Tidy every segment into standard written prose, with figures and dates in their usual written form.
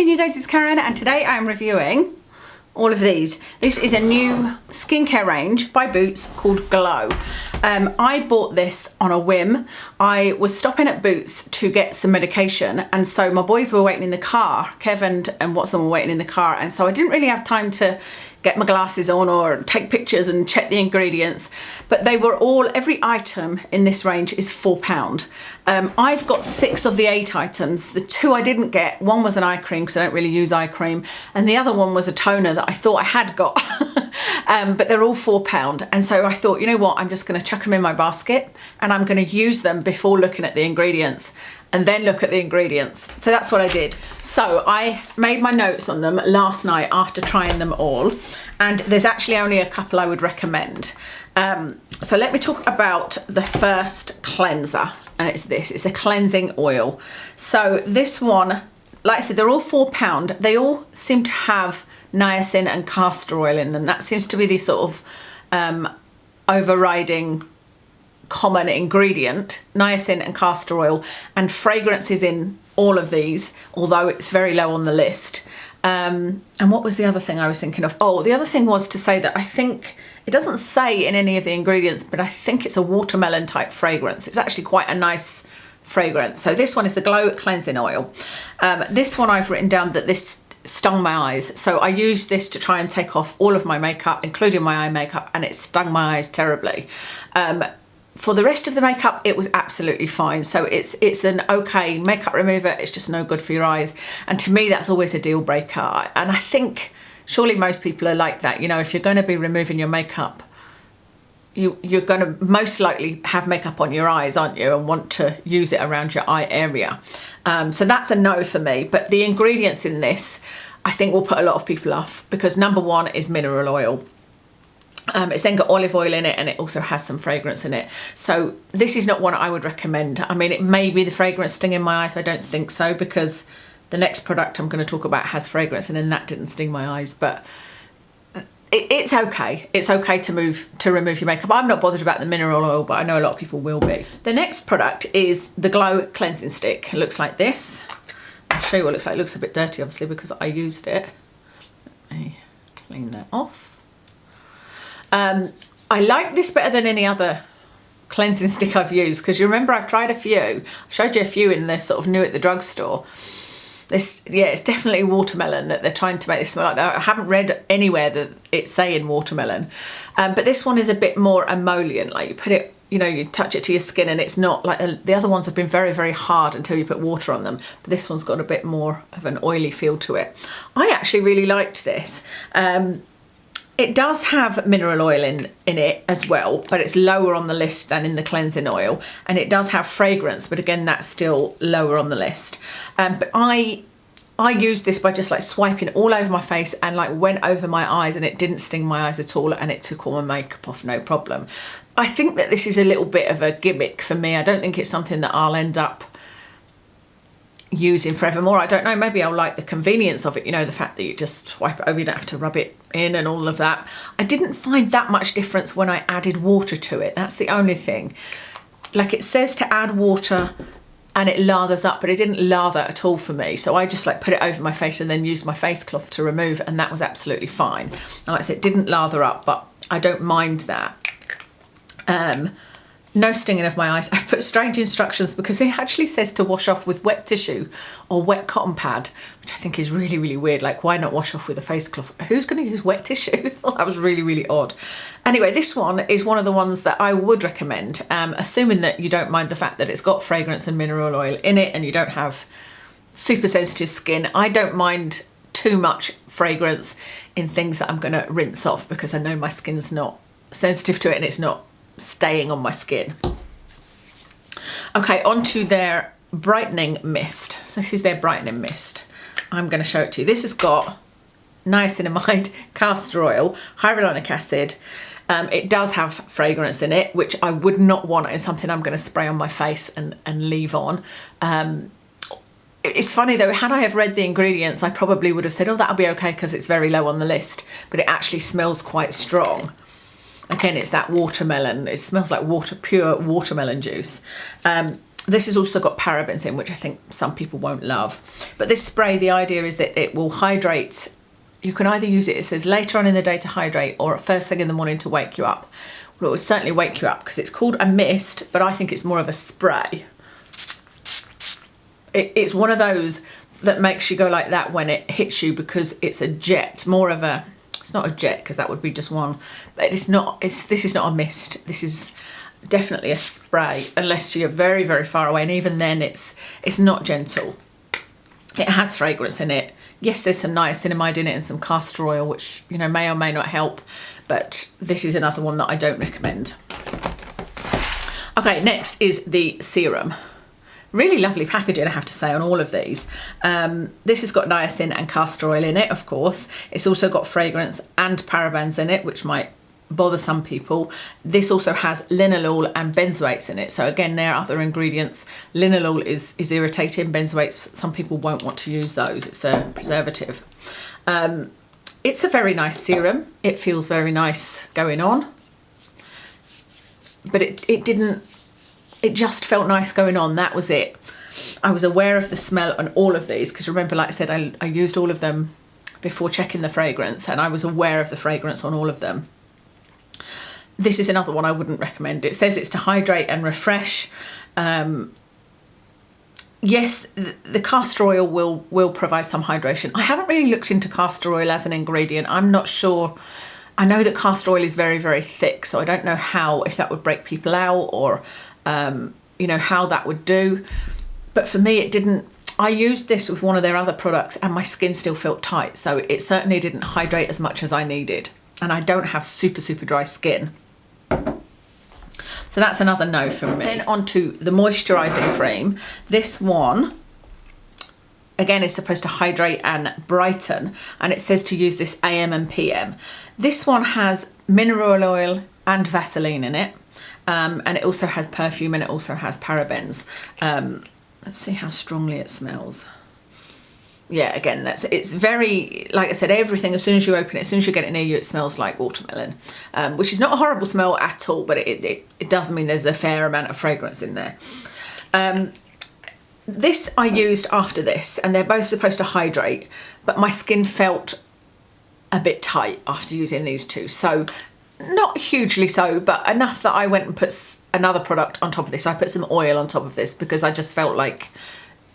Hey you guys, it's Karen and today I'm reviewing all of these. This is a new skincare range by Boots called Glow. I bought this on a whim. I was stopping at Boots to get some medication and so my boys were waiting in the car. Kevin and Watson were waiting in the car and so I didn't really have time to get my glasses on or take pictures and check the ingredients, but they were all, every item in this range is £4. I've got 6 of the 8 items. The 2 I didn't get, one was an eye cream because I don't really use eye cream, and the other one was a toner that I thought I had got. But they're all £4, and so I thought, you know what, I'm just going to chuck them in my basket and I'm going to use them before looking at the ingredients and then look at the ingredients. So that's what I did. So I made my notes on them last night after trying them all, and there's actually only a couple I would recommend. So let me talk about the first cleanser, and it's this. It's a cleansing oil. So this one, like I said, they're all £4. They all seem to have niacin and castor oil in them. That seems to be the sort of overriding common ingredient, niacin and castor oil, and fragrance is in all of these, although it's very low on the list. And what was the other thing I was thinking of? Oh, the other thing was to say that I think, it doesn't say in any of the ingredients, but I think it's a watermelon type fragrance. It's actually quite a nice fragrance. So this one is the Glow Cleansing Oil. This one I've written down that this stung my eyes. So I used this to try and take off all of my makeup, including my eye makeup, and it stung my eyes terribly. For the rest of the makeup, it was absolutely fine. So it's an okay makeup remover. It's just no good for your eyes. And to me, that's always a deal breaker. And I think surely most people are like that. You know, if you're going to be removing your makeup, you're going to most likely have makeup on your eyes, aren't you? And want to use it around your eye area. So that's a no for me. But the ingredients in this, I think will put a lot of people off because number one is mineral oil. It's then got olive oil in it and it also has some fragrance in it. So this is not one I would recommend. I mean, it may be the fragrance stinging my eyes. I don't think so because the next product I'm going to talk about has fragrance in it and that didn't sting my eyes. But it's okay. It's okay to remove your makeup. I'm not bothered about the mineral oil, but I know a lot of people will be. The next product is the Glow Cleansing Stick. It looks like this. I'll show you what it looks like. It looks a bit dirty, obviously, because I used it. Let me clean that off. I like this better than any other cleansing stick I've used because you remember I've tried a few. I've showed you a few in the sort of new at the drugstore. This, yeah, it's definitely watermelon that they're trying to make this smell like that. I haven't read anywhere that it's saying watermelon. But this one is a bit more emollient. Like you put it, you know, you touch it to your skin and it's not like the other ones have been very, very hard until you put water on them. But this one's got a bit more of an oily feel to it. I actually really liked this. It does have mineral oil in it as well, but it's lower on the list than in the cleansing oil. And it does have fragrance, but again, that's still lower on the list. But I used this by just like swiping all over my face and like went over my eyes and it didn't sting my eyes at all and it took all my makeup off, no problem. I think that this is a little bit of a gimmick for me. I don't think it's something that I'll end up using forevermore. I don't know, maybe I'll like the convenience of it, you know, the fact that you just swipe it over, you don't have to rub it in and all of that. I didn't find that much difference when I added water to it. That's the only thing. Like it says to add water and it lathers up, but it didn't lather at all for me. So I just like put it over my face and then used my face cloth to remove and that was absolutely fine. And like I said, it didn't lather up, but I don't mind that. No stinging of my eyes. I've put strange instructions because it actually says to wash off with wet tissue or wet cotton pad, which I think is really, really weird. Like, why not wash off with a face cloth? Who's going to use wet tissue? That was really, really odd. Anyway, this one is one of the ones that I would recommend, assuming that you don't mind the fact that it's got fragrance and mineral oil in it and you don't have super sensitive skin. I don't mind too much fragrance in things that I'm going to rinse off because I know my skin's not sensitive to it and it's not staying on my skin. Okay, onto their brightening mist. So this is their brightening mist. I'm going to show it to you. This has got niacinamide, castor oil, hyaluronic acid. It does have fragrance in it, which I would not want in something I'm going to spray on my face and leave on. It's funny though, had I have read the ingredients, I probably would have said, oh, that'll be okay because it's very low on the list, but it actually smells quite strong. Again, it's that watermelon. It smells like pure watermelon juice. This has also got parabens in, which I think some people won't love. But this spray, the idea is that it will hydrate. You can either use it, it says later on in the day to hydrate, or first thing in the morning to wake you up. Well, it will certainly wake you up because it's called a mist, but I think it's more of a spray. It's one of those that makes you go like that when it hits you, because it's a jet, more of a, it's not a jet because that would be just one, but it's not, this is not a mist. This is definitely a spray, unless you're very, very far away, and even then it's not gentle. It has fragrance in it. Yes, there's some niacinamide in it and some castor oil, which, you know, may or may not help, but this is another one that I don't recommend. Okay, next is the serum. Really lovely packaging, I have to say, on all of these. This has got niacin and castor oil in it, of course. It's also got fragrance and parabens in it, which might bother some people. This also has linalool and benzoates in it. So again, there are other ingredients. Linalool is irritating. Benzoates, some people won't want to use those. It's a preservative. It's a very nice serum. It feels very nice going on. But it just felt nice going on. That was it. I was aware of the smell on all of these, because remember, like I said, I used all of them before checking the fragrance, and I was aware of the fragrance on all of them. This is another one I wouldn't recommend. It says it's to hydrate and refresh. Yes, the castor oil will provide some hydration. I haven't really looked into castor oil as an ingredient. I'm not sure. I know that castor oil is very, very thick, so I don't know if that would break people out, or you know, how that would do. But for me, it didn't. I used this with one of their other products and my skin still felt tight, so it certainly didn't hydrate as much as I needed. And I don't have super, super dry skin. So that's another no from me. Then on to the moisturising cream. This one, again, is supposed to hydrate and brighten, and it says to use this AM and PM. This one has mineral oil and Vaseline in it, and it also has perfume, and it also has parabens. Let's see how strongly it smells. Yeah, again, it's very, like I said, everything, as soon as you open it, as soon as you get it near you, it smells like watermelon, which is not a horrible smell at all, but it does mean there's a fair amount of fragrance in there. This I used after this, and they're both supposed to hydrate, but my skin felt a bit tight after using these two. So not hugely so, but enough that I went and put another product on top of this. I put some oil on top of this because I just felt like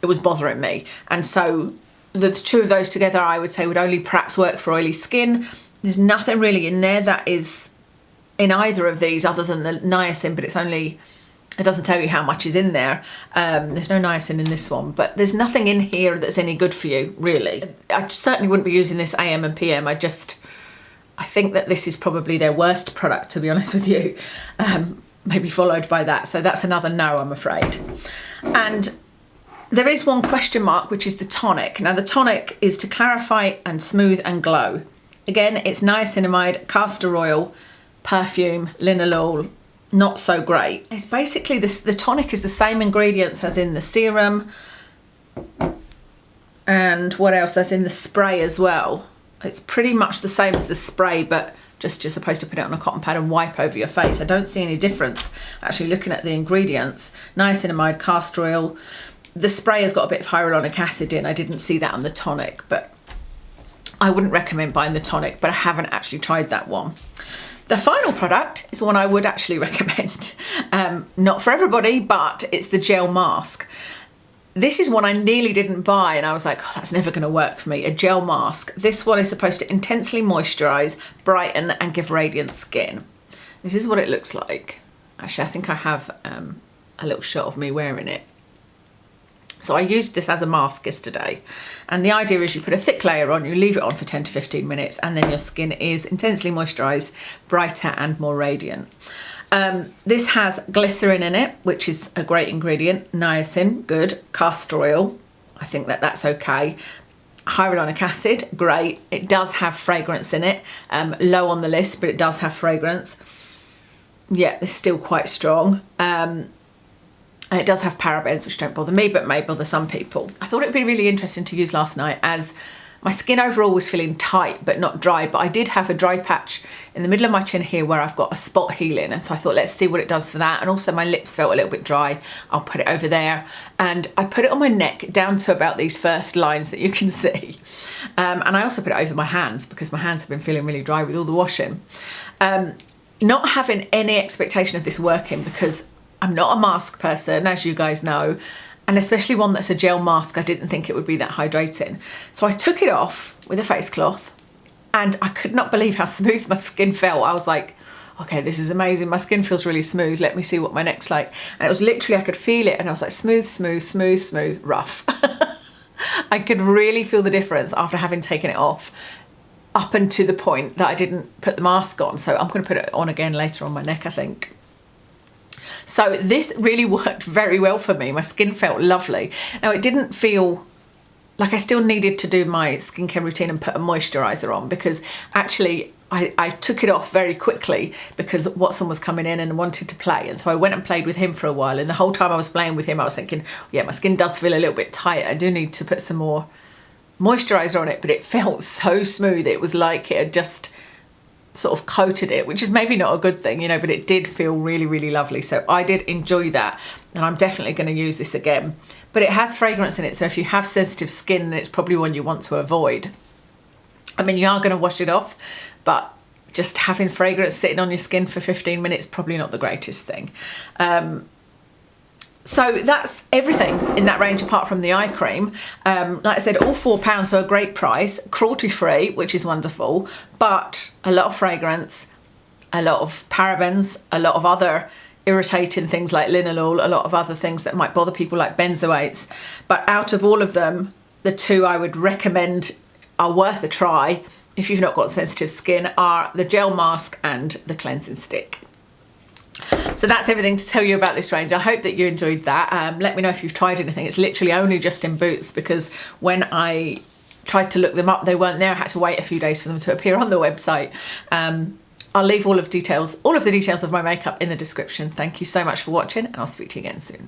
it was bothering me. And so the two of those together, I would say, would only perhaps work for oily skin. There's nothing really in there that is in either of these other than the niacin, but it doesn't tell you how much is in there. There's no niacin in this one, but there's nothing in here that's any good for you, really. I certainly wouldn't be using this AM and PM. I think that this is probably their worst product, to be honest with you. Maybe followed by that. So that's another no, I'm afraid. And there is one question mark, which is the tonic. Now, the tonic is to clarify and smooth and glow. Again, it's niacinamide, castor oil, perfume, linalool. Not so great. It's basically this. The tonic is the same ingredients as in the serum, and what else? As in the spray as well. It's pretty much the same as the spray, but just you're supposed to put it on a cotton pad and wipe over your face. I don't see any difference actually looking at the ingredients. Niacinamide, castor oil. The spray has got a bit of hyaluronic acid in. I didn't see that on the tonic, but I wouldn't recommend buying the tonic, but I haven't actually tried that one. The final product is the one I would actually recommend. Not for everybody, but it's the gel mask. This is one I nearly didn't buy, and I was like, oh, that's never going to work for me. A gel mask. This one is supposed to intensely moisturise, brighten and give radiant skin. This is what it looks like. Actually, I think I have a little shot of me wearing it. So I used this as a mask yesterday, and the idea is you put a thick layer on, you leave it on for 10 to 15 minutes, and then your skin is intensely moisturised, brighter and more radiant. This has glycerin in it, which is a great ingredient. Niacin, good. Castor oil, I think that's okay. Hyaluronic acid, great. It does have fragrance in it. Low on the list, but it does have fragrance. Yeah, it's still quite strong. It does have parabens, which don't bother me, but may bother some people. I thought it'd be really interesting to use last night as My skin overall was feeling tight but not dry, but I did have a dry patch in the middle of my chin here where I've got a spot healing, and so I thought let's see what it does for that. And also my lips felt a little bit dry. I'll put it over there, and I put it on my neck down to about these first lines that you can see. And I also put it over my hands because my hands have been feeling really dry with all the washing. Not having any expectation of this working because I'm not a mask person, as you guys know, and especially one that's a gel mask, I didn't think it would be that hydrating. So I took it off with a face cloth and I could not believe how smooth my skin felt. I was like, okay, this is amazing. My skin feels really smooth. Let me see what my neck's like. And it was literally, I could feel it and I was like, smooth, smooth, smooth, smooth, rough. I could really feel the difference after having taken it off up until the point that I didn't put the mask on. So I'm going to put it on again later on my neck, I think. So this really worked very well for me. My skin felt lovely. Now it didn't feel like I still needed to do my skincare routine and put a moisturiser on because actually I took it off very quickly because Watson was coming in and wanted to play. And so I went and played with him for a while. And the whole time I was playing with him, I was thinking, yeah, my skin does feel a little bit tight. I do need to put some more moisturiser on it, but it felt so smooth. It was like it had just sort of coated it, which is maybe not a good thing, you know, but it did feel really, really lovely. So I did enjoy that, and I'm definitely going to use this again. But it has fragrance in it, so if you have sensitive skin, then it's probably one you want to avoid. I mean, you are going to wash it off, but just having fragrance sitting on your skin for 15 minutes, probably not the greatest thing. So that's everything in that range apart from the eye cream. Like I said, all £4, so a great price, cruelty free, which is wonderful, but a lot of fragrance, a lot of parabens, a lot of other irritating things like linalool, a lot of other things that might bother people like benzoates. But out of all of them, the two I would recommend are worth a try if you've not got sensitive skin are the gel mask and the cleansing stick. So that's everything to tell you about this range. I hope that you enjoyed that. Let me know if you've tried anything. It's literally only just in Boots because when I tried to look them up, they weren't there. I had to wait a few days for them to appear on the website. I'll leave all of the details of my makeup in the description. Thank you so much for watching, and I'll speak to you again soon.